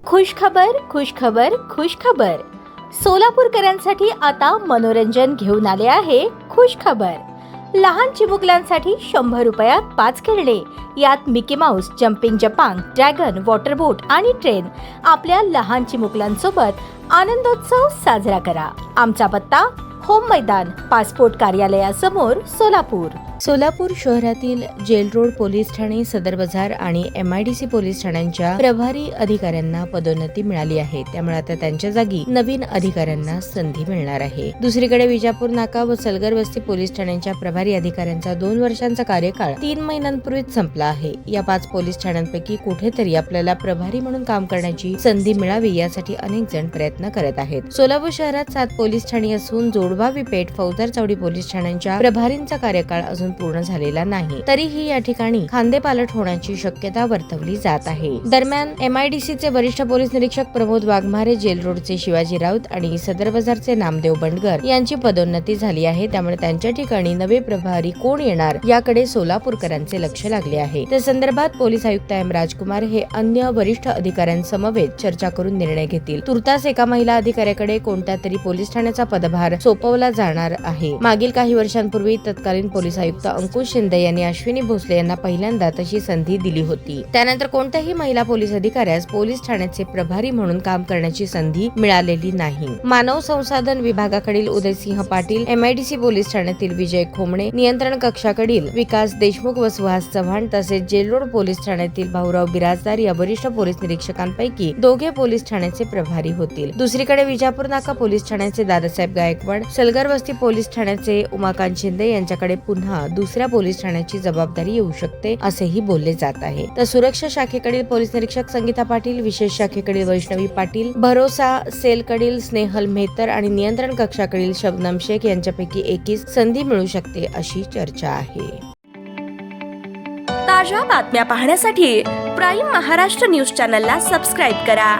खुशखबर खुशखबर खुशखबर. सोलापूरकरांसाठी आता मनोरंजन घेऊन आले आहे खुशखबर. लहान चिमुकल्यांसाठी 100 रुपयात 5 खेळणे. यात मिकी माऊस, जम्पिंग जपांग, ड्रॅगन, वॉटर बोट आणि ट्रेन. आपल्या लहान चिमुकल्यांसोबत आनंदोत्सव साजरा करा. आमचा पत्ता होम मैदान, पासपोर्ट कार्यालयासमोर, सोलापूर. सोलापूर शहरातील जेल रोड पोलीस ठाणे, सदर बाजार आणि MIDC पोलीस ठाण्यांच्या प्रभारी अधिकाऱ्यांना पदोन्नती मिळाली आहे. त्यामुळे आता त्यांच्या जागी नवीन अधिकाऱ्यांना संधी मिळणार आहे. दुसरीकडे विजापूर नाका व सलगर वस्ती पोलीस ठाण्यांच्या प्रभारी अधिकाऱ्यांचा 2 वर्षांचा कार्यकाळ 3 महिन्यांपूर्वीच संपला आहे. या 5 पोलीस ठाण्यांपैकी कुठेतरी आपल्याला प्रभारी म्हणून काम करण्याची संधी मिळावी यासाठी अनेक जण प्रयत्न करत आहेत. सोलापूर शहरात 7 पोलीस ठाणी असून जोडभावी पेठ, फौजदार चौडी पोलीस ठाण्यांच्या प्रभारींचा कार्यकाळ अजून पूर्ण झालेला नाही. तरीही या ठिकाणी खांदेपालट होण्याची शक्यता वर्तवली जात आहे. दरम्यान MIDCचे वरिष्ठ पोलीस निरीक्षक प्रमोद वाघमारे, जेल रोडचे शिवाजी राऊत आणि सदर बाजारचे नामदेव बंडगर यांची पदोन्नती झाली आहे. त्यामुळे त्यांच्या ठिकाणी नवे प्रभारी कोण येणार याकडे सोलापूरकरांचे लक्ष लागले आहे. त्या संदर्भात पोलीस आयुक्त M राजकुमार हे अन्य वरिष्ठ अधिकाऱ्यांसमवेत चर्चा करून निर्णय घेतील. तुर्तास एका महिला अधिकाऱ्याकडे कोणत्या तरी पोलीस ठाण्याचा पदभार सोपवला जाणार आहे. मागील काही वर्षांपूर्वी तत्कालीन पोलीस आयुक्त अंकुश शिंदे यांनी अश्विनी भोसले यांना पहिल्यांदा तशी संधी दिली होती. त्यानंतर कोणत्याही महिला पोलीस अधिकाऱ्यास पोलीस ठाण्याचे प्रभारी म्हणून काम करण्याची संधी मिळालेली नाही. मानव संसाधन विभागाकडील उदयसिंह पाटील, MIDC पोलीस ठाण्यातील विजय खोमणे, नियंत्रण कक्षाकडील विकास देशमुख व सुहास चव्हाण तसेच जेल रोड पोलीस ठाण्यातील भाऊराव बिराजदार या वरिष्ठ पोलीस निरीक्षकांपैकी 2 पोलीस ठाण्याचे प्रभारी होतील. दुसरीकडे विजापूर नाका पोलीस ठाण्याचे दादासाहेब गायकवाड, सलगर वस्ती पोलीस ठाण्याचे उमाकांत शिंदे यांच्याकडे पुन्हा दुसऱ्या पोलीस ठाण्याची जबाबदारी येऊ शकते असेही बोलले जात आहे. तर सुरक्षा शाखेकडील पोलीस निरीक्षक संगीता पाटील, विशेष शाखेकडील वैष्णवी पाटील, भरोसा सेलकडील स्नेहल मेहतर आणि नियंत्रण कक्षाकडील शबनम शेख यांच्यापैकी एकीस संधी मिळू शकते अशी चर्चा आहे. ताज्या बातम्या पाहण्यासाठी प्राईम महाराष्ट्र न्यूज चॅनलला सबस्क्राईब करा.